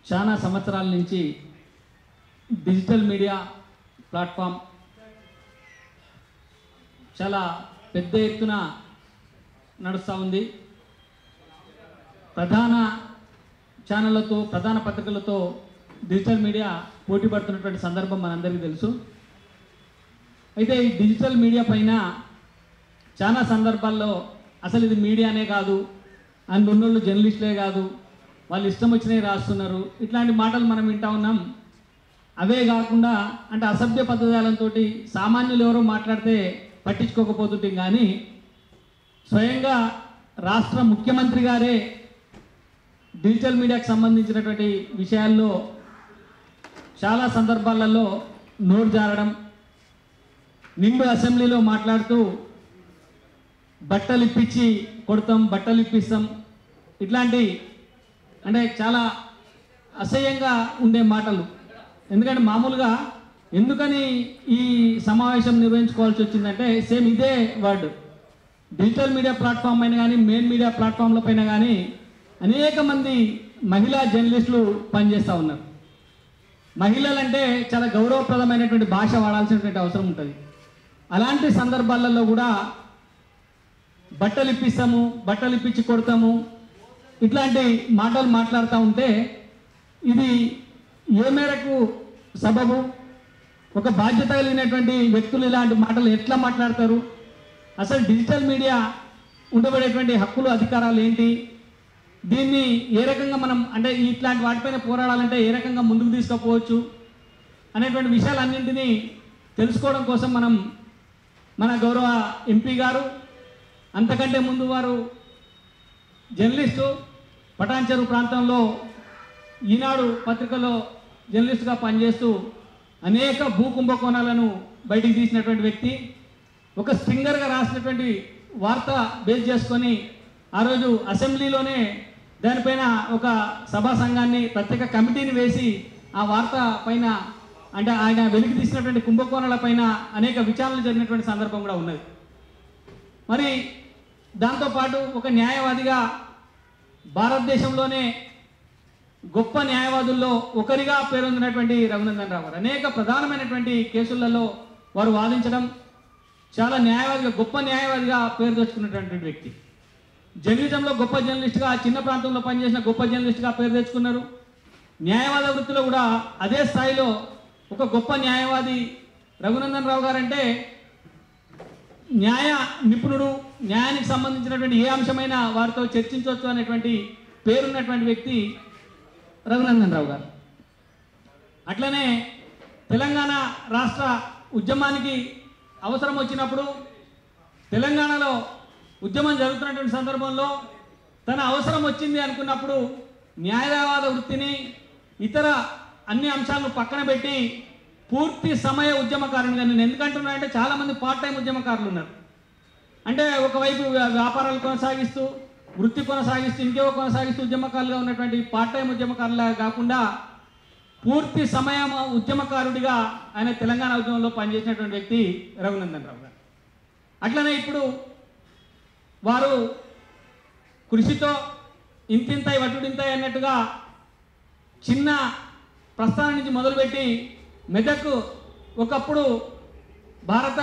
చాలా సంవత్సరాల నుంచి డిజిటల్ మీడియా ప్లాట్ఫామ్ చాలా పెద్ద ఎత్తున నడుస్తూ ఉంది. ప్రధాన ఛానళ్లతో ప్రధాన పత్రికలతో డిజిటల్ మీడియా పోటీ పడుతున్నటువంటి సందర్భం మనందరికీ తెలుసు. అయితే ఈ డిజిటల్ మీడియా పైన చాలా సందర్భాల్లో అసలు ఇది మీడియానే కాదు, అందున్నోళ్ళు జర్నలిస్టులే కాదు, వాళ్ళు ఇష్టం వచ్చినవి రాస్తున్నారు, ఇట్లాంటి మాటలు మనం వింటా ఉన్నాం. అవే కాకుండా అంటే అసభ్య పదజాలంతో సామాన్యులు ఎవరో మాట్లాడితే పట్టించుకోకపోతుంటాం, కానీ స్వయంగా రాష్ట్ర ముఖ్యమంత్రి గారే డిజిటల్ మీడియాకు సంబంధించినటువంటి విషయాల్లో చాలా సందర్భాలలో నోరు జారడం, నిండు అసెంబ్లీలో మాట్లాడుతూ బట్టలు ఇప్పించి కొడతాం, బట్టలు ఇప్పిస్తాం, ఇట్లాంటి అంటే చాలా అసహ్యంగా ఉండే మాటలు. ఎందుకంటే మామూలుగా ఎందుకని ఈ సమావేశం నిర్వహించుకోవాల్సి వచ్చిందంటే సేమ్ ఇదే వర్డ్. డిజిటల్ మీడియా ప్లాట్ఫామ్ పైన కానీ మెయిన్ మీడియా ప్లాట్ఫామ్ల పైన కానీ అనేక మంది మహిళా జర్నలిస్టులు పనిచేస్తూ ఉన్నారు. మహిళలంటే చాలా గౌరవప్రదమైనటువంటి భాష వాడాల్సినటువంటి అవసరం ఉంటుంది. అలాంటి సందర్భాలలో కూడా బట్టలు ఇప్పిస్తాము, బట్టలు ఇప్పించి కొడతాము, ఇట్లాంటి మాటలు మాట్లాడుతూ ఉంటే ఇది ఏ మేరకు సబబు? ఒక బాధ్యత కలిగినటువంటి వ్యక్తులు ఇలాంటి మాటలు ఎట్లా మాట్లాడతారు? అసలు డిజిటల్ మీడియా ఉండబడేటువంటి హక్కులు అధికారాలు ఏంటి? దీన్ని ఏ రకంగా మనం అంటే ఇట్లాంటి వాటిపైన పోరాడాలంటే ఏ రకంగా ముందుకు తీసుకుపోవచ్చు అనేటువంటి విషయాలన్నింటినీ తెలుసుకోవడం కోసం మనం మన గౌరవ ఎంపీ గారు, అంతకంటే ముందు వారు జర్నలిస్టు, పటాన్చెరు ప్రాంతంలో ఈనాడు పత్రికలో జర్నలిస్టుగా పనిచేస్తూ అనేక భూ కుంభకోణాలను బయటికి తీసినటువంటి వ్యక్తి. ఒక స్ట్రింగర్గా రాసినటువంటి వార్త బేస్ చేసుకొని ఆ రోజు అసెంబ్లీలోనే దానిపైన ఒక సభా సంఘాన్ని ప్రత్యేక కమిటీని వేసి ఆ వార్త పైన అంటే ఆయన వెలికి తీసినటువంటి కుంభకోణాల పైన అనేక విచారణలు జరిగినటువంటి సందర్భం కూడా ఉన్నది. మరి దాంతోపాటు ఒక న్యాయవాదిగా భారతదేశంలోనే గొప్ప న్యాయవాదుల్లో ఒకరిగా పేరొందినటువంటి రఘునందన్ రావు గారు అనేక ప్రధానమైనటువంటి కేసులలో వారు వాదించడం, చాలా న్యాయవాదిగా గొప్ప న్యాయవాదిగా పేరు తెచ్చుకున్నటువంటి వ్యక్తి. జర్నలిజంలో గొప్ప జర్నలిస్ట్గా, చిన్న ప్రాంతంలో పనిచేసిన గొప్ప జర్నలిస్ట్గా పేరు తెచ్చుకున్నారు. న్యాయవాద వృత్తిలో కూడా అదే స్థాయిలో ఒక గొప్ప న్యాయవాది రఘునందన్ రావు గారు అంటే న్యాయ నిపుణుడు, న్యాయానికి సంబంధించినటువంటి ఏ అంశమైనా వారితో చర్చించవచ్చు అనేటువంటి పేరున్నటువంటి వ్యక్తి రఘునందన్ రావు గారు. అట్లనే తెలంగాణ రాష్ట్ర ఉద్యమానికి అవసరం వచ్చినప్పుడు తెలంగాణలో ఉద్యమం జరుగుతున్నటువంటి సందర్భంలో తన అవసరం వచ్చింది అనుకున్నప్పుడు న్యాయవాద వృత్తిని ఇతర అన్ని అంశాలను పక్కన పెట్టి పూర్తి సమయ ఉద్యమకారునిగా, నేను ఎందుకంటున్నా అంటే చాలామంది పార్ట్ టైం ఉద్యమకారులు ఉన్నారు. అంటే ఒకవైపు వ్యాపారాలు కొనసాగిస్తూ వృత్తి కొనసాగిస్తూ ఇంకేవో కొనసాగిస్తూ ఉద్యమకారులుగా ఉన్నటువంటి పార్ట్ టైం ఉద్యమకారులుగా కాకుండా పూర్తి సమయం ఉద్యమకారుడిగా ఆయన తెలంగాణ ఉద్యమంలో పనిచేసినటువంటి వ్యక్తి రఘునందన్ రావు గారు. అట్లనే ఇప్పుడు వారు కృషితో ఇంతింతాయి వటుడింతాయి అన్నట్టుగా చిన్న ప్రస్థానం నుంచి మొదలుపెట్టి మెదక్ ఒకప్పుడు భారత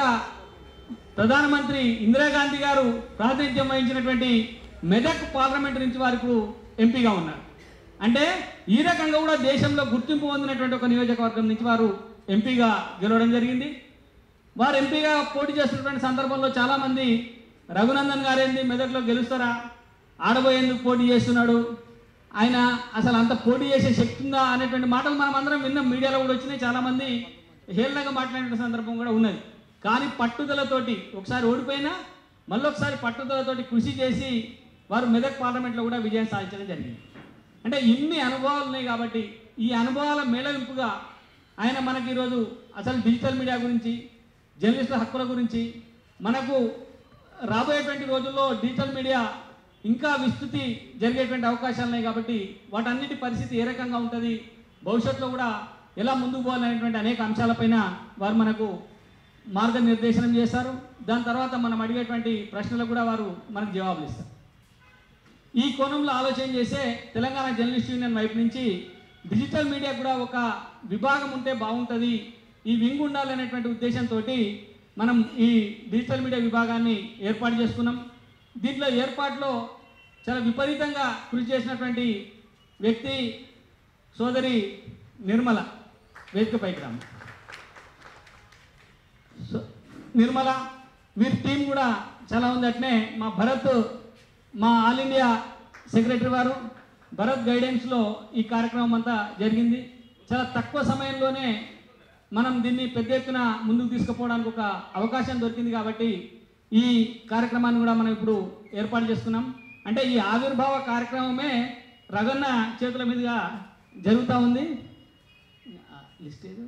ప్రధానమంత్రి ఇందిరాగాంధీ గారు ప్రాతినిధ్యం వహించినటువంటి మెదక్ పార్లమెంట్ నుంచి వారికి ఎంపీగా ఉన్నారు. అంటే ఈ రకంగా కూడా దేశంలో గుర్తింపు పొందినటువంటి ఒక నియోజకవర్గం నుంచి వారు ఎంపీగా గెలవడం జరిగింది. వారు ఎంపీగా పోటీ చేస్తున్నటువంటి సందర్భంలో చాలామంది రఘునందన్ గారేంది మెదక్లో గెలుస్తారా, ఆడబోయేందుకు పోటీ చేస్తున్నాడు, ఆయన అసలు అంత పోటీ చేసే శక్తి ఉందా అనేటువంటి మాటలు మనం అందరం విన్నాం. మీడియాలో కూడా వచ్చినాయి, చాలామంది హేళనగా మాట్లాడిన సందర్భం కూడా ఉన్నది. కానీ పట్టుదలతోటి ఒకసారి ఓడిపోయినా మళ్ళొకసారి పట్టుదలతోటి కృషి చేసి వారు మెదక్ పార్లమెంట్లో కూడా విజయం సాధించడం జరిగింది. అంటే ఇన్ని అనుభవాలు ఉన్నాయి కాబట్టి ఈ అనుభవాల మేళవింపుగా ఆయన మనకి ఈరోజు అసలు డిజిటల్ మీడియా గురించి, జర్నలిస్టుల హక్కుల గురించి, మనకు రాబోయేటువంటి రోజుల్లో డిజిటల్ మీడియా ఇంకా విస్తృతి జరిగేటువంటి అవకాశాలు ఉన్నాయి కాబట్టి వాటన్నిటి పరిస్థితి ఏ రకంగా ఉంటుంది, భవిష్యత్తులో కూడా ఎలా ముందుకు పోవాలనేటువంటి అనేక అంశాలపైన వారు మనకు మార్గనిర్దేశనం చేస్తారు. దాని తర్వాత మనం అడిగేటువంటి ప్రశ్నలకు కూడా వారు మనకు జవాబులు ఇస్తారు. ఈ కోణంలో ఆలోచన చేసే తెలంగాణ జర్నలిస్ట్ యూనియన్ వైపు నుంచి డిజిటల్ మీడియా కూడా ఒక విభాగం ఉంటే బాగుంటుంది, ఈ వింగ్ ఉండాలనేటువంటి ఉద్దేశంతో మనం ఈ డిజిటల్ మీడియా విభాగాన్ని ఏర్పాటు చేసుకున్నాం. దీంట్లో ఏర్పాటులో చాలా విపరీతంగా కృషి చేసినటువంటి వ్యక్తి సోదరి నిర్మల. వేదికపైకి రాము. నిర్మల వీరి టీం కూడా చాలా ఉంది. అట్నే మా భరత్, మా ఆల్ ఇండియా సెక్రటరీ వారు భరత్ గైడెన్స్లో ఈ కార్యక్రమం అంతా జరిగింది. చాలా తక్కువ సమయంలోనే మనం దీన్ని పెద్ద ఎత్తున ముందుకు తీసుకుపోవడానికి ఒక అవకాశం దొరికింది. కాబట్టి ఈ కార్యక్రమాన్ని కూడా మనం ఇప్పుడు ఏర్పాటు చేసుకున్నాం. అంటే ఈ ఆవిర్భావ కార్యక్రమమే రగన్న చేతుల మీదుగా జరుగుతూ ఉంది. లిస్ట్ ఏదో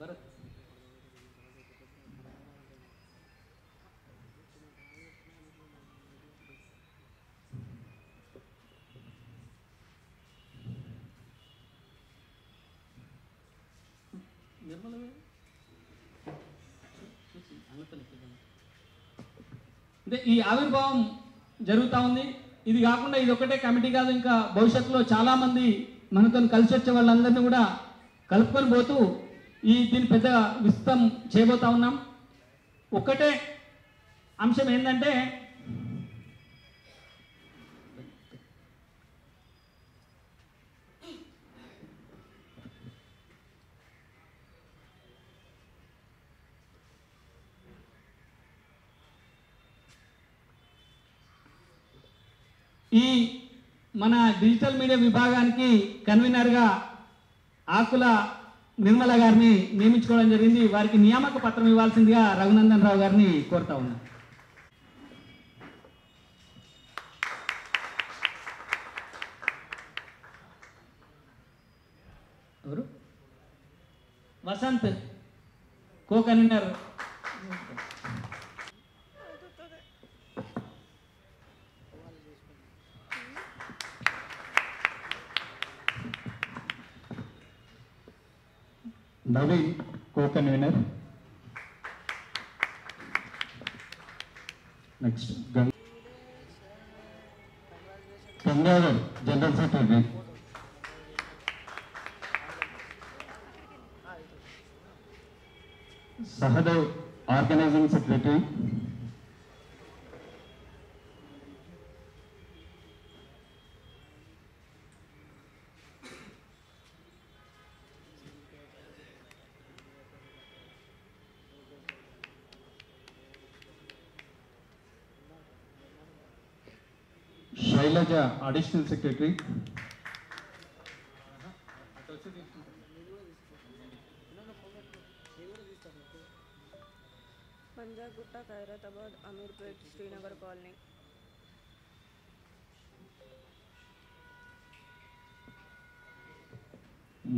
భరత్ అంటే ఈ ఆవిర్భావం జరుగుతూ ఉంది. ఇది కాకుండా ఇది ఒకటే కమిటీ కాదు, ఇంకా భవిష్యత్తులో చాలామంది మనతో కలిసి వచ్చే వాళ్ళందరినీ కూడా కలుపుకొని పోతూ దీన్ని పెద్ద విస్తృతం చేయబోతా ఉన్నాం. ఒకటే అంశం ఏంటంటే ఈ మన డిజిటల్ మీడియా విభాగానికి కన్వీనర్గా ఆకుల నిర్మల గారిని నియమించుకోవడం జరిగింది. వారికి నియామక పత్రం ఇవ్వాల్సిందిగా రఘునందన్ రావు గారిని కోరుతా ఉన్నాను. ఎవరు? Vasant co convener. Naveen co convener. Next Gangadhar general secretary. Sahadev organising secretary. Shailaja additional secretary. Panjagutta, Khairatabad, Ameerpet, Srinagar colony.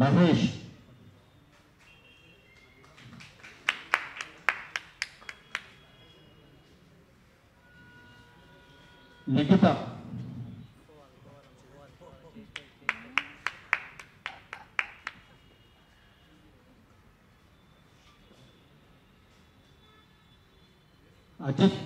Mahesh. Likhitha. Ajith.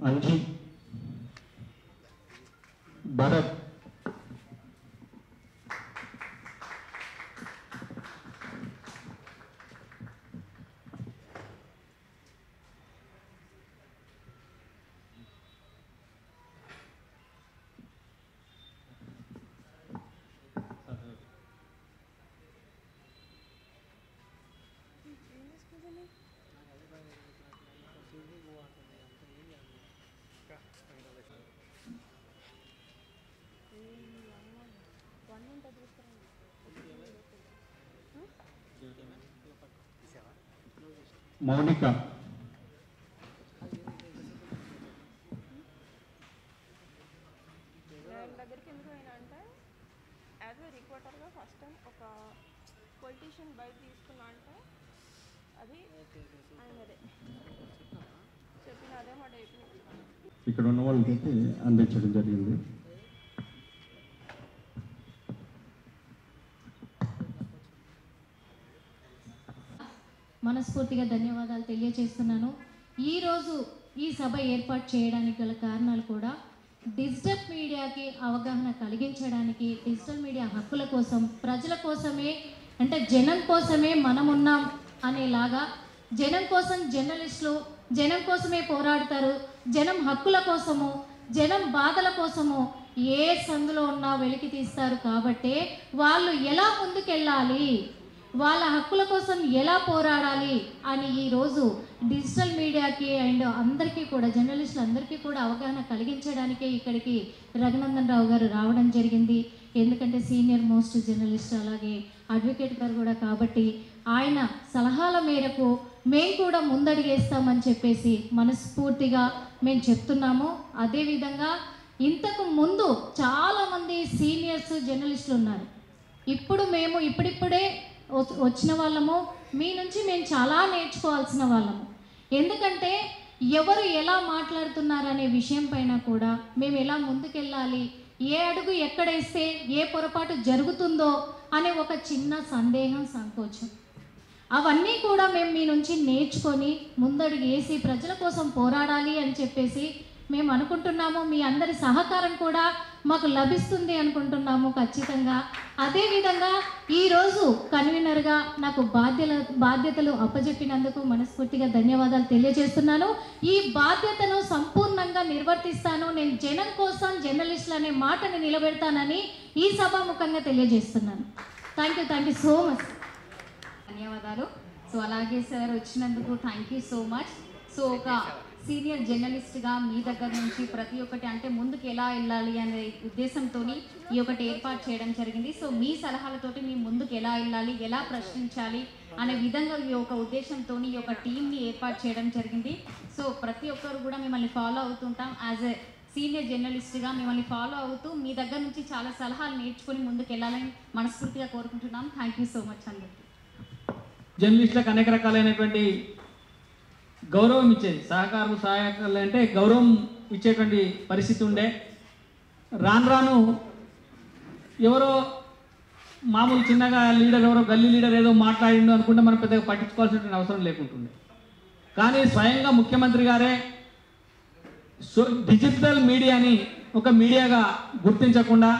Anji. Bharat. Mounika. దగ్గరికి ఎందుకు అయినా అంటే యాజ్ ఏ రిపోర్టర్గా ఫస్ట్ టైం ఒక పొలిటీషియన్ బయట తీసుకున్నా అంటే అది ఆయనదే చెప్పిన అదే మాట ఇక్కడ ఉన్న వాళ్ళకైతే అందించడం జరిగింది. మనస్ఫూర్తిగా ధన్యవాదాలు తెలియజేస్తున్నాను. ఈరోజు ఈ సభ ఏర్పాటు చేయడానికి గల కారణాలు కూడా డిజిటల్ మీడియాకి అవగాహన కలిగించడానికి, డిజిటల్ మీడియా హక్కుల కోసం, ప్రజల కోసమే, అంటే జనం కోసమే మనం ఉన్నాం అనేలాగా, జనం కోసం జర్నలిస్టులు జనం కోసమే పోరాడతారు, జనం హక్కుల కోసము, జనం బాధల కోసము ఏ సందులో ఉన్నా వెలికి తీస్తారు. కాబట్టి వాళ్ళు ఎలా ముందుకెళ్ళాలి, వాళ్ళ హక్కుల కోసం ఎలా పోరాడాలి అని ఈరోజు డిజిటల్ మీడియాకి అండ్ అందరికీ కూడా, జర్నలిస్టులు అందరికీ కూడా అవగాహన కలిగించడానికే ఇక్కడికి రఘునందన్ రావు గారు రావడం జరిగింది. ఎందుకంటే సీనియర్ మోస్ట్ జర్నలిస్ట్, అలాగే అడ్వకేట్ గారు కూడా, కాబట్టి ఆయన సలహాల మేరకు మేము కూడా ముందడుగేస్తామని చెప్పేసి మనస్ఫూర్తిగా మేము చెప్తున్నాము. అదేవిధంగా ఇంతకు ముందు చాలామంది సీనియర్స్ జర్నలిస్టులు ఉన్నారు. ఇప్పుడు మేము ఇప్పుడిప్పుడే వచ్చిన వాళ్ళము, మీ నుంచి మేము చాలా నేర్చుకోవాల్సిన వాళ్ళము. ఎందుకంటే ఎవరు ఎలా మాట్లాడుతున్నారనే విషయం పైన కూడా మేము ఎలా ముందుకెళ్ళాలి, ఏ అడుగు ఎక్కడేస్తే ఏ పొరపాటు జరుగుతుందో అనే ఒక చిన్న సందేహం, సంకోచం, అవన్నీ కూడా మేము మీ నుంచి నేర్చుకొని ముందడుగు వేసి ప్రజల కోసం పోరాడాలి అని చెప్పేసి మేము అనుకుంటున్నాము. మీ అందరి సహకారం కూడా మాకు లభిస్తుంది అనుకుంటున్నాము ఖచ్చితంగా. అదేవిధంగా ఈరోజు కన్వీనర్గా నాకు బాధ్యతలు అప్పచెప్పినందుకు మనస్ఫూర్తిగా ధన్యవాదాలు తెలియజేస్తున్నాను. ఈ బాధ్యతను సంపూర్ణంగా నిర్వర్తిస్తాను. నేను జనం కోసం జర్నలిస్టులు అనే మాటని నిలబెడతానని ఈ సభాముఖంగా తెలియజేస్తున్నాను. Thank you so much. ధన్యవాదాలు. సో అలాగే సార్ వచ్చినందుకు thank you so much. So ఒక సీనియర్ జర్నలిస్ట్గా మీ దగ్గర నుంచి ప్రతి ఒక్కటి, అంటే ముందుకు ఎలా వెళ్ళాలి అనే ఉద్దేశంతో ఈ ఒకటి ఏర్పాటు చేయడం జరిగింది. సో మీ సలహాలతోటి మేము ముందుకు ఎలా వెళ్ళాలి, ఎలా ప్రశ్నించాలి అనే విధంగా ఈ ఒక ఉద్దేశంతో ఈ ఒక టీంని ఏర్పాటు చేయడం జరిగింది. సో ప్రతి ఒక్కరు కూడా మిమ్మల్ని ఫాలో అవుతుంటాం. యాజ్ ఎ సీనియర్ జర్నలిస్ట్గా మిమ్మల్ని ఫాలో అవుతూ మీ దగ్గర నుంచి చాలా సలహాలు నేర్చుకొని ముందుకు వెళ్ళాలని మనస్ఫూర్తిగా కోరుకుంటున్నాం. థ్యాంక్ యూ సో మచ్ అందరికీ. జర్నలిస్టులకు అనేక రకాలైనటువంటి గౌరవం ఇచ్చేది, సహాయకాలు అంటే గౌరవం ఇచ్చేటువంటి పరిస్థితి ఉండే. రాను రాను ఎవరో మామూలు చిన్నగా లీడర్, ఎవరో గల్లీ లీడర్ ఏదో మాట్లాడిండు అనుకుంటే మనం పెద్దగా పట్టించుకోవాల్సినటువంటి అవసరం లేకుంటుండే. కానీ స్వయంగా ముఖ్యమంత్రి గారే డిజిటల్ మీడియాని ఒక మీడియాగా గుర్తించకుండా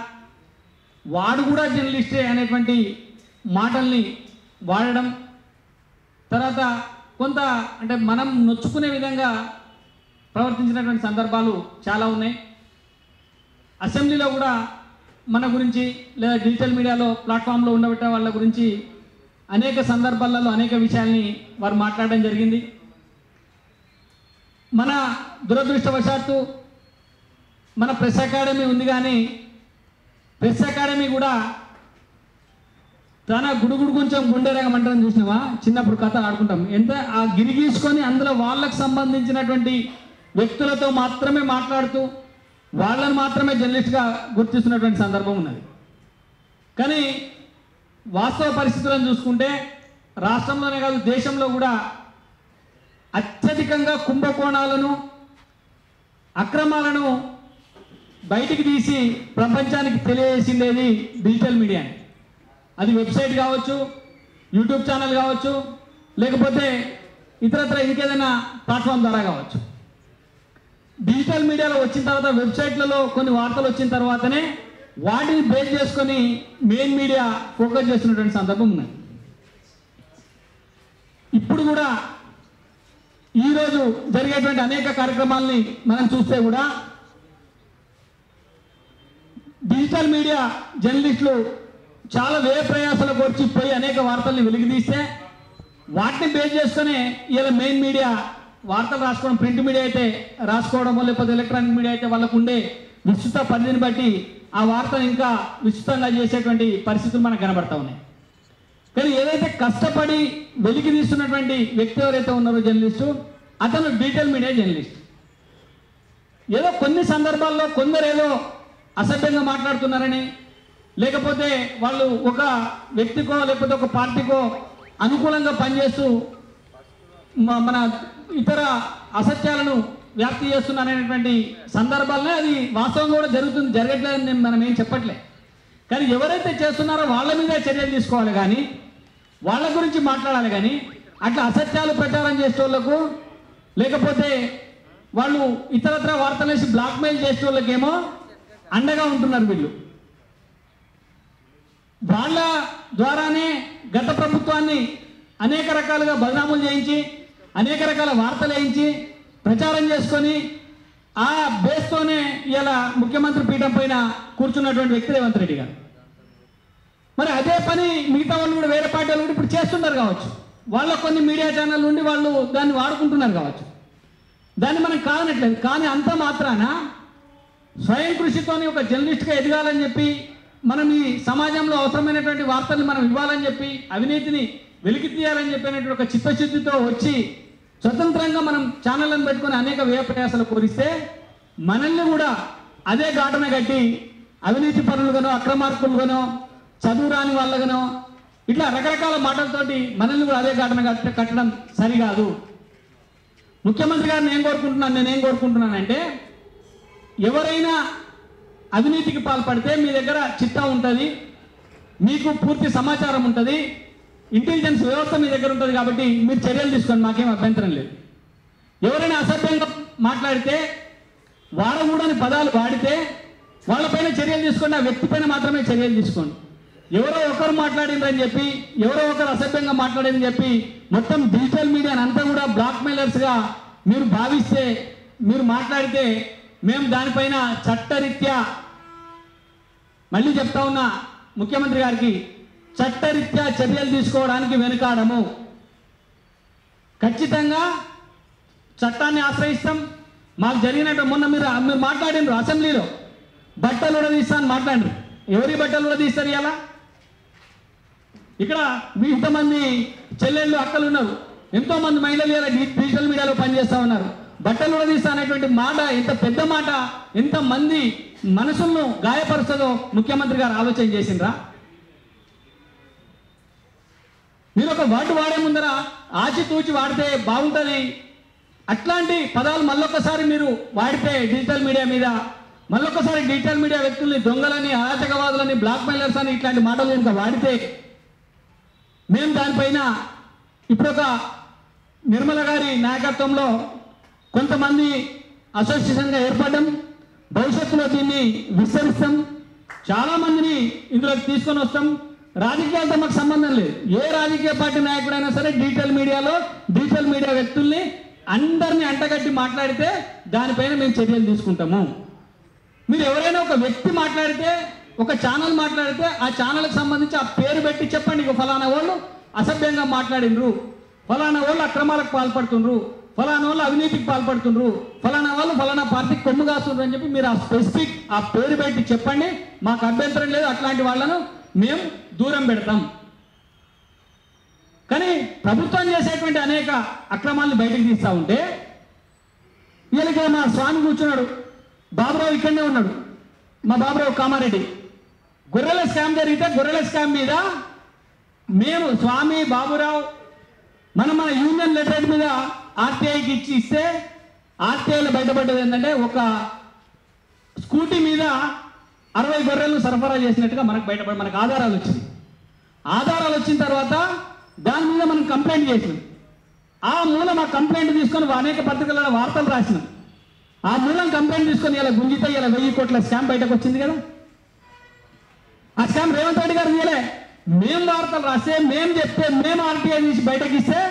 వాడు కూడా జర్నలిస్టే అనేటువంటి మాటల్ని వాడడం, తర్వాత కొంత అంటే మనం నొచ్చుకునే విధంగా ప్రవర్తించినటువంటి సందర్భాలు చాలా ఉన్నాయి. అసెంబ్లీలో కూడా మన గురించి లేదా డిజిటల్ మీడియాలో ప్లాట్ఫామ్లో ఉండబెట్టే వాళ్ళ గురించి అనేక సందర్భాలలో అనేక విషయాల్ని వారు మాట్లాడడం జరిగింది. మన దురదృష్టవశాత్తు మన ప్రెస్ అకాడమీ ఉంది, కానీ ప్రెస్ అకాడమీ కూడా తన గుడుగుడు కొంచెం గుండెరగ మంటని చూసినావా, చిన్నప్పుడు కథ ఆడుకుంటాం, ఎంత ఆ గిరిగీసుకొని అందులో వాళ్ళకు సంబంధించినటువంటి వ్యక్తులతో మాత్రమే మాట్లాడుతూ వాళ్ళని మాత్రమే జర్నలిస్ట్గా గుర్తిస్తున్నటువంటి సందర్భం ఉన్నది. కానీ వాస్తవ పరిస్థితులను చూసుకుంటే రాష్ట్రంలోనే కాదు దేశంలో కూడా అత్యధికంగా కుంభకోణాలను, అక్రమాలను బయటికి తీసి ప్రపంచానికి తెలియజేసిండేది డిజిటల్ మీడియా. అది వెబ్సైట్ కావచ్చు, యూట్యూబ్ ఛానల్ కావచ్చు, లేకపోతే ఇతరత్ర ఇంకేదైనా ప్లాట్ఫామ్ ద్వారా కావచ్చు. డిజిటల్ మీడియాలో వచ్చిన తర్వాత, వెబ్సైట్లలో కొన్ని వార్తలు వచ్చిన తర్వాతనే వాటిని బేస్ చేసుకొని మెయిన్ మీడియా ఫోకస్ చేస్తున్నటువంటి సందర్భం ఉన్నది. ఇప్పుడు కూడా ఈరోజు జరిగేటువంటి అనేక కార్యక్రమాలని మనం చూస్తే కూడా డిజిటల్ మీడియా జర్నలిస్టులు చాలా వ్యయ ప్రయాసాలకు వచ్చి పోయి అనేక వార్తల్ని వెలికితీస్తే వాటిని బేస్ చేసుకుని ఇలా మెయిన్ మీడియా వార్తలు రాసుకోవడం, ప్రింట్ మీడియా అయితే రాసుకోవడమో లేకపోతే ఎలక్ట్రానిక్ మీడియా అయితే వాళ్ళకు ఉండే విస్తృత పరిధిని బట్టి ఆ వార్తను ఇంకా విస్తృతంగా చేసేటువంటి పరిస్థితులు మనకు కనబడతా ఉన్నాయి. కానీ ఏదైతే కష్టపడి వెలికి తీస్తున్నటువంటి వ్యక్తి ఎవరైతే ఉన్నారో జర్నలిస్టు, అతను డిజిటల్ మీడియా జర్నలిస్ట్. ఏదో కొన్ని సందర్భాల్లో కొందరు ఏదో అసభ్యంగా మాట్లాడుతున్నారని, లేకపోతే వాళ్ళు ఒక వ్యక్తికో లేకపోతే ఒక పార్టీకో అనుకూలంగా పనిచేస్తూ మన ఇతర అసత్యాలను వ్యాప్తి చేస్తున్నారనేటువంటి సందర్భాలనే అది వాస్తవంగా కూడా జరుగుతుంది, జరగట్లేదని మనం ఏం చెప్పట్లే. కానీ ఎవరైతే చేస్తున్నారో వాళ్ళ మీద చర్యలు తీసుకోవాలి, కానీ వాళ్ళ గురించి మాట్లాడాలి. కానీ అట్లా అసత్యాలు ప్రచారం చేసేటోళ్లకు, లేకపోతే వాళ్ళు ఇతరత్ర వార్తలు వేసి బ్లాక్మెయిల్ చేసేటోళ్ళకేమో అండగా ఉంటున్నారు వీళ్ళు. వాళ్ళ ద్వారానే గత ప్రభుత్వాన్ని అనేక రకాలుగా బదనాములు చేయించి, అనేక రకాల వార్తలు వేయించి ప్రచారం చేసుకొని ఆ బేస్తోనే ఇలా ముఖ్యమంత్రి పీఠం పైన కూర్చున్నటువంటి వ్యక్తి రేవంత్ రెడ్డి గారు. మరి అదే పని మిగతా వాళ్ళు కూడా వేరే పార్టీలు కూడా ఇప్పుడు చేస్తున్నారు కావచ్చు. వాళ్ళ కొన్ని మీడియా ఛానల్ నుండి వాళ్ళు దాన్ని వాడుకుంటున్నారు కావచ్చు. దాన్ని మనం కాదనట్లేదు. కానీ అంత మాత్రాన స్వయం కృషితోని ఒక జర్నలిస్ట్గా ఎదగాలని చెప్పి, మనం ఈ సమాజంలో అవసరమైనటువంటి వార్తల్ని మనం ఇవ్వాలని చెప్పి, అవినీతిని వెలికి తీయాలని చెప్పినటువంటి ఒక చిత్తశుద్ధితో వచ్చి స్వతంత్రంగా మనం ఛానళ్ళను పెట్టుకుని అనేక వ్యయ ప్రయాసాలు కోరిస్తే మనల్ని కూడా అదే ఘాటన కట్టి అవినీతి పరులుగానో, అక్రమార్కులుగానో, చదువు రాని వాళ్ళగానో ఇట్లా రకరకాల మాటలతోటి మనల్ని కూడా అదే ఘటన కట్టడం సరికాదు. ముఖ్యమంత్రి గారిని నేనేం కోరుకుంటున్నానంటే, ఎవరైనా అవినీతికి పాల్పడితే మీ దగ్గర చిట్టా ఉంటుంది, మీకు పూర్తి సమాచారం ఉంటుంది, ఇంటెలిజెన్స్ వ్యవస్థ మీ దగ్గర ఉంటుంది కాబట్టి మీరు చర్యలు తీసుకోండి, మాకేం అభ్యంతరం లేదు. ఎవరైనా అసభ్యంగా మాట్లాడితే, వాడకూడని పదాలు వాడితే వాళ్ళపైన చర్యలు తీసుకోండి, ఆ వ్యక్తి పైన మాత్రమే చర్యలు తీసుకోండి. ఎవరో ఒకరు మాట్లాడిందని చెప్పి, ఎవరో ఒకరు అసభ్యంగా మాట్లాడిందని చెప్పి మొత్తం డిజిటల్ మీడియాని అంతా కూడా బ్లాక్మెయిలర్స్గా మీరు భావిస్తే, మీరు మాట్లాడితే మేము దానిపైన చట్టరీత్యా, మళ్ళీ చెప్తా ఉన్నా ముఖ్యమంత్రి గారికి, చట్టరీత్యా చర్యలు తీసుకోవడానికి వెనుకాడము. ఖచ్చితంగా చట్టాన్ని ఆశ్రయిస్తాం. మాకు జరిగినట్టు మొన్న మీరు మాట్లాడినారు అసెంబ్లీలో, బట్టలు ఉడదీస్తా అని మాట్లాడినారు. ఎవరి బట్టలు ఉడదీస్తారు ఇలా? ఇక్కడ మీ ఇంతమంది చెల్లెళ్ళు, అక్కలు ఉన్నారు, ఎంతో మంది మహిళలు ఇలా డిజిటల్ మీడియాలో పనిచేస్తూ ఉన్నారు. బట్టలు ఉడదీస్తా అనేటువంటి మాట ఎంత పెద్ద మాట, ఎంత మంది మనసులను గాయపరుస్తుందో ముఖ్యమంత్రి గారు ఆలోచన చేసిండ్రా? మీరు ఒక వర్డ్ వాడే ముందర ఆచితూచి వాడితే బాగుంటుంది. అట్లాంటి పదాలు మళ్ళొక్కసారి మీరు వాడితే డిజిటల్ మీడియా మీద, మళ్ళొక్కసారి డిజిటల్ మీడియా వ్యక్తుల్ని దొంగలని, అరాచకవాదులని, బ్లాక్మెయిలర్స్ అని ఇట్లాంటి మాటలు కనుక వాడితే మేము దానిపైన ఇప్పుడు ఒక నిర్మల గారి నాయకత్వంలో కొంతమంది అసోసియేషన్గా ఏర్పడడం, భవిష్యత్తులో దీన్ని విస్తరిస్తాం, చాలామందిని ఇందులోకి తీసుకొని వస్తాం. రాజకీయాలతో మాకు సంబంధం లేదు. ఏ రాజకీయ పార్టీ నాయకుడైనా సరే డిజిటల్ మీడియాలో డిజిటల్ మీడియా వ్యక్తుల్ని అందరినీ అంటగట్టి మాట్లాడితే దానిపైన మేము చర్యలు తీసుకుంటాము. మీరు ఎవరైనా ఒక వ్యక్తి మాట్లాడితే, ఒక ఛానల్ మాట్లాడితే ఆ ఛానల్కి సంబంధించి ఆ పేరు పెట్టి చెప్పండి, ఇక ఫలానా వాళ్ళు అసభ్యంగా మాట్లాడినరు, ఫలానా వాళ్ళు అక్రమాలకు పాల్పడుతుండ్రు, ఫలానా వాళ్ళు అవినీతికి పాల్పడుతుండ్రు, ఫలానా వాళ్ళు ఫలానా పార్టీకి కొమ్ము కాస్తుండ్రు అని చెప్పి మీరు ఆ స్పెసిఫిక్ ఆ పేరు పెట్టి చెప్పండి. మాకు అభ్యంతరం లేదు, అట్లాంటి వాళ్ళను మేము దూరం పెడతాం. కానీ ప్రభుత్వం చేసేటువంటి అనేక అక్రమాలను బయటకు తీస్తూ ఉంటే, వీళ్ళకి మా స్వామి కూర్చున్నాడు, బాబురావు ఇక్కడనే ఉన్నాడు, మా బాబురావు కామారెడ్డి, గొర్రెల స్కామ్ జరిగితే గొర్రెల స్కామ్ మీద మేము స్వామి, బాబురావు మన యూనియన్ లెటర్ మీద ఆర్టీఐకి ఇస్తే ఆర్టీఐలో బయటపడ్డది ఏంటంటే, ఒక స్కూటీ మీద 60 గొర్రెలను సరఫరా చేసినట్టుగా మనకు ఆధారాలు వచ్చింది. ఆధారాలు వచ్చిన తర్వాత దాని మీద మనం కంప్లైంట్ చేసినాం. ఆ మూలం ఆ కంప్లైంట్ తీసుకొని అనేక పత్రికలలో వార్తలు రాసినాం. ఆ మూలం కంప్లైంట్ తీసుకొని ఇలా గుంజితే ఇలా 1000 కోట్ల స్కామ్ బయటకు వచ్చింది కదా. ఆ స్కామ్ రేవంత్ రెడ్డి గారు తీయలే, మేము వార్తలు రాస్తే, మేము చెప్తే, మేము ఆర్టీఐ తీసి బయటకు ఇస్తే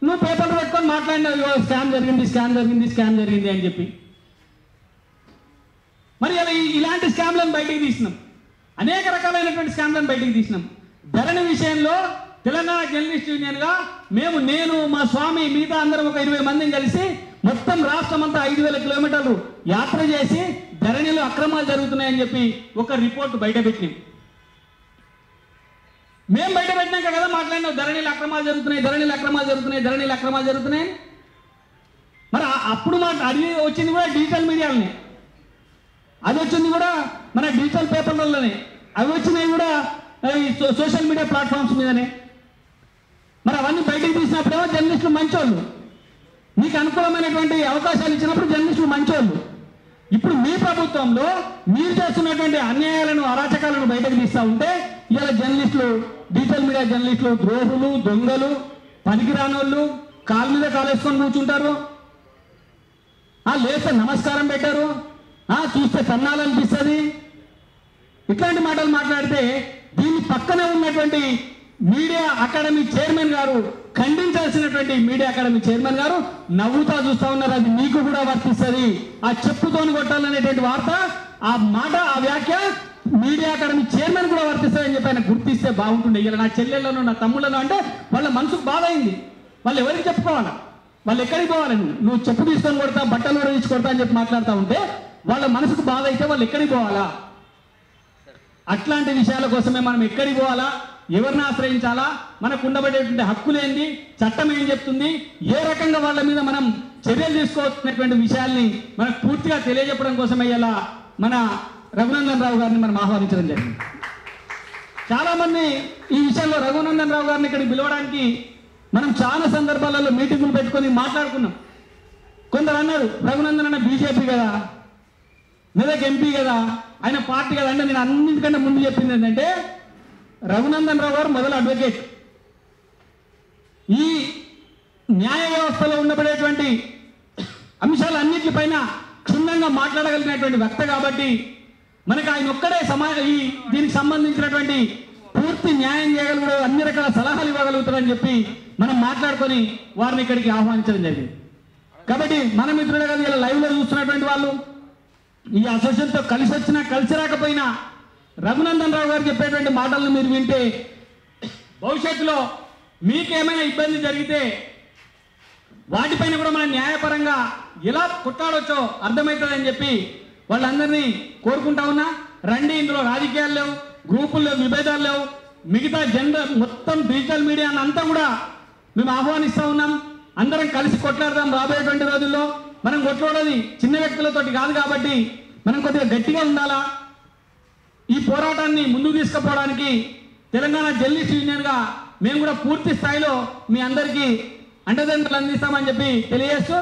నువ్వు పేపర్లు పెట్టుకొని మాట్లాడినావు, స్కామ్ జరిగింది, స్కామ్ జరిగింది, స్కామ్ జరిగింది అని చెప్పి. మరి అలా ఇలాంటి స్కామ్లను బయటికి తీసినాం, అనేక రకాలైనటువంటి స్కామ్లను బయటికి తీసినాం. ధరణి విషయంలో తెలంగాణ జర్నలిస్ట్ యూనియన్గా నేను, మా స్వామి, మిగతా అందరం ఒక 20 మందిని కలిసి మొత్తం రాష్ట్రం అంతా 5000 కిలోమీటర్లు యాత్ర చేసి ధరణిలో అక్రమాలు జరుగుతున్నాయని చెప్పి ఒక రిపోర్ట్ బయట పెట్టినాం. మేము బయట పెట్టినాక కదా మాట్లాడినాం, ధరణిలో అక్రమాలు జరుగుతున్నాయి, ధరణిలో అక్రమాలు జరుగుతున్నాయి, ధరణిలో అక్రమాలు జరుగుతున్నాయి. మరి అప్పుడు అది వచ్చింది కూడా డిజిటల్ మీడియాలోనే, అది వచ్చింది కూడా మన డిజిటల్ పేపర్లలోనే, అవి వచ్చినాయి కూడా సోషల్ మీడియా ప్లాట్ఫామ్స్ మీదనే. మరి అవన్నీ బయటకు తీసినప్పుడేమో జర్నలిస్టులు మంచోళ్ళు, మీకు అనుకూలమైనటువంటి అవకాశాలు ఇచ్చినప్పుడు జర్నలిస్టులు మంచోళ్ళు. ఇప్పుడు మీ ప్రభుత్వంలో మీరు చేస్తున్నటువంటి అన్యాయాలను, అరాచకాలను బయటకు తీస్తూ ఉంటే ఇలా జర్నలిస్టులు, డిజిటల్ మీడియా జర్నలిస్టులు ద్రోహులు, దొంగలు, పనికి రానోళ్ళు కాలు మీద కాలేసుకొని కూర్చుంటారు, లేస్తే నమస్కారం పెట్టారు, చూస్తే తన్నాలనిపిస్తుంది. ఇట్లాంటి మాటలు మాట్లాడితే దీని పక్కనే ఉన్నటువంటి మీడియా అకాడమీ చైర్మన్ గారు ఖండించాల్సినటువంటి మీడియా అకాడమీ చైర్మన్ గారు నవ్వుతా చూస్తా ఉన్నారు. అది మీకు కూడా వర్తిస్తుంది. ఆ చెప్పుతోని కొట్టాలనేటువంటి వార్త, ఆ మాట, ఆ వ్యాఖ్య మీడియా అకాడమీ చైర్మన్ కూడా వర్తిస్తుందని చెప్పి ఆయన గుర్తిస్తే బాగుంటుండే. ఇలా నా చెల్లెళ్ళను నా తమ్ముళ్ళను అంటే వాళ్ళ మనసుకు బాధ అయింది. వాళ్ళు ఎవరికి చెప్పుకోవాలా? వాళ్ళు ఎక్కడికి పోవాలి? నువ్వు చెప్పు తీసుకొని కొడతా, బట్టలు కూడా తీసి కొడతా అని చెప్పి మాట్లాడుతూ ఉంటే వాళ్ళ మనసుకు బాధ అయితే వాళ్ళు ఎక్కడికి పోవాలా? అట్లాంటి విషయాల కోసమే మనం ఎక్కడికి పోవాలా, ఎవరిని ఆశ్రయించాలా, మనకు ఉండబడేటువంటి హక్కులేంది, చట్టం ఏం చెప్తుంది, ఏ రకంగా వాళ్ళ మీద మనం చర్యలు తీసుకోవాల్సినటువంటి విషయాల్ని మనకు పూర్తిగా తెలియజెప్పడం కోసమే ఇలా మన రఘునందన్ రావు గారిని మనం ఆహ్వానించడం జరిగింది. చాలామంది ఈ విషయంలో రఘునందన్ రావు గారిని ఇక్కడికి పిలవడానికి మనం చాలా సందర్భాలలో మీటింగులు పెట్టుకొని మాట్లాడుకున్నాం. కొందరు అన్నారు రఘునందన్ అన్న బీజేపీ కదా, మెదక్ ఎంపీ కదా, ఆయన పార్టీ కదా. అంటే నేను అన్నింటికంటే ముందు చెప్పింది ఏంటంటే రఘునందన్ రావు గారు మొదలు అడ్వకేట్. ఈ న్యాయ వ్యవస్థలో ఉండబడేటువంటి అంశాలన్నింటిపైన క్షుణ్ణంగా మాట్లాడగలిగినటువంటి వ్యక్త కాబట్టి మనకు ఆయన ఒక్కడే దీనికి సంబంధించినటువంటి పూర్తి న్యాయం చేయగలుగుతాడు, అన్ని రకాల సలహాలు ఇవ్వగలుగుతాడని చెప్పి మనం మాట్లాడుకొని వారిని ఇక్కడికి ఆహ్వానించడం జరిగింది. కాబట్టి మన మిత్రులే కదా ఇలా లైవ్లో చూస్తున్నటువంటి వాళ్ళు, ఈ అసోసియేషన్తో కలిసి వచ్చినా కలిసి రాకపోయినా రఘునందన్ రావు గారు చెప్పేటువంటి మాటలను మీరు వింటే భవిష్యత్తులో మీకేమైనా ఇబ్బంది జరిగితే వాటిపైన కూడా మనం న్యాయపరంగా ఎలా కొట్లాడొచ్చో అర్థమవుతుందని చెప్పి వాళ్ళందరినీ కోరుకుంటా ఉన్నా. రండి, ఇందులో రాజకీయాలు లేవు, గ్రూపులు లేవు, విభేదాలు లేవు. మిగతా జనరల్ మొత్తం డిజిటల్ మీడియా అంతా కూడా మేము ఆహ్వానిస్తూ ఉన్నాం. అందరం కలిసి కొట్లాడదాం. రాబోయేటువంటి రోజుల్లో మనం కొట్లాడేది చిన్న వ్యక్తులతోటి కాదు కాబట్టి మనం కొద్దిగా గట్టిగా ఉండాలా. ఈ పోరాటాన్ని ముందుకు తీసుకుపోవడానికి తెలంగాణ జర్నలిస్ట్ యూనియన్గా మేము కూడా పూర్తి స్థాయిలో మీ అందరికీ అండదండలు అందిస్తామని చెప్పి తెలియజేస్తూ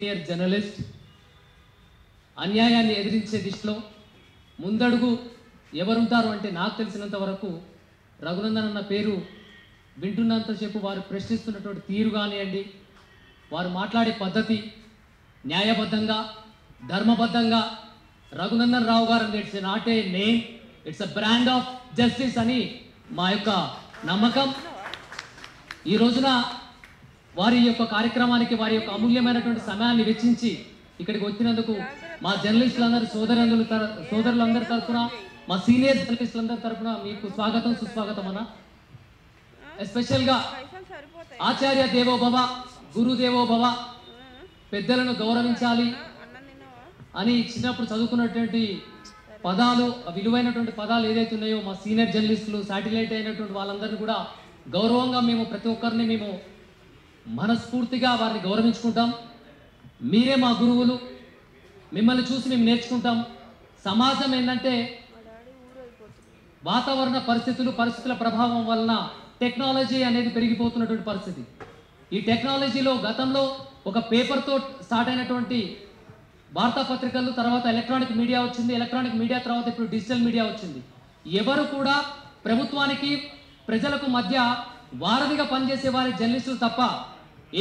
సీనియర్ జర్నలిస్ట్, అన్యాయాన్ని ఎదిరించే దిశలో ముందడుగు ఎవరుంటారు అంటే నాకు తెలిసినంత వరకు రఘునందన్ అన్న పేరు వింటున్నంతసేపు వారు ప్రశ్నిస్తున్నటువంటి తీరు కానివ్వండి, వారు మాట్లాడే పద్ధతి న్యాయబద్ధంగా ధర్మబద్ధంగా రఘునందన్ రావు గారు it's not a name, it's a brand of justice అని మా యొక్క నమ్మకం. ఈ రోజున వారి యొక్క కార్యక్రమానికి వారి యొక్క అమూల్యమైనటువంటి సమయాన్ని వెచ్చించి ఇక్కడికి వచ్చినందుకు మా జర్నలిస్టులందరూ సోదరులందరి తరఫున, మా సీనియర్ జర్నలిస్టులందరి తరఫున మీకు స్వాగతం సుస్వాగతం అన్న. ఎస్పెషల్గా ఆచార్య దేవో భవ, గురుదేవో భవ, పెద్దలను గౌరవించాలి అని చిన్నప్పుడు చదువుకున్నటువంటి పదాలు, విలువైనటువంటి పదాలు ఏదైతే ఉన్నాయో మా సీనియర్ జర్నలిస్టులు శాటిలైట్ అయినటువంటి వాళ్ళందరినీ కూడా గౌరవంగా మేము ప్రతి ఒక్కరిని మేము మనస్ఫూర్తిగా వారిని గౌరవించుకుంటాం. మీరే మా గురువులు, మిమ్మల్ని చూసి మేము నేర్చుకుంటాం. సమాజం ఏంటంటే వాతావరణ పరిస్థితుల ప్రభావం వలన టెక్నాలజీ అనేది పెరిగిపోతున్నటువంటి పరిస్థితి. ఈ టెక్నాలజీలో గతంలో ఒక పేపర్తో స్టార్ట్ అయినటువంటి వార్తాపత్రికలు, తర్వాత ఎలక్ట్రానిక్ మీడియా వచ్చింది, ఎలక్ట్రానిక్ మీడియా తర్వాత ఇప్పుడు డిజిటల్ మీడియా వచ్చింది. ఎవరు కూడా ప్రభుత్వానికి ప్రజలకు మధ్య వారధిగా పనిచేసే వారి జర్నలిస్టులు తప్ప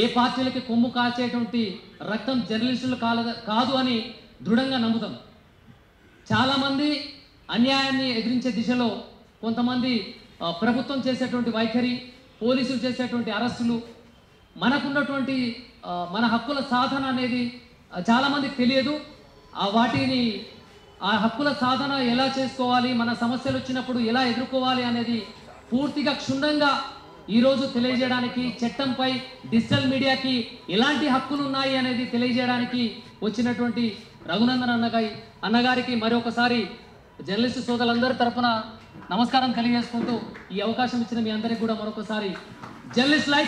ఏ పార్టీలకి కొమ్ము కాల్చేటువంటి రక్తం జర్నలిస్టులు కాదు అని దృఢంగా నమ్ముతాం. చాలామంది అన్యాయాన్ని ఎదిరించే దిశలో కొంతమంది ప్రభుత్వం చేసేటువంటి వైఖరి, పోలీసులు చేసేటువంటి అరెస్టులు, మనకున్నటువంటి మన హక్కుల సాధన అనేది చాలామందికి తెలియదు. ఆ హక్కుల సాధన ఎలా చేసుకోవాలి, మన సమస్యలు వచ్చినప్పుడు ఎలా ఎదుర్కోవాలి అనేది పూర్తిగా క్షుణ్ణంగా ఈరోజు తెలియజేయడానికి, చట్టంపై డిజిటల్ మీడియాకి ఎలాంటి హక్కులు ఉన్నాయి అనేది తెలియజేయడానికి వచ్చినటువంటి రఘునందన్ అన్నగారికి మరొకసారి జర్నలిస్టు సోదరులందరి తరఫున నమస్కారం తెలియజేసుకుంటూ ఈ అవకాశం ఇచ్చిన మీ అందరికీ కూడా మరొకసారి జర్నలిస్ట్ లైఫ్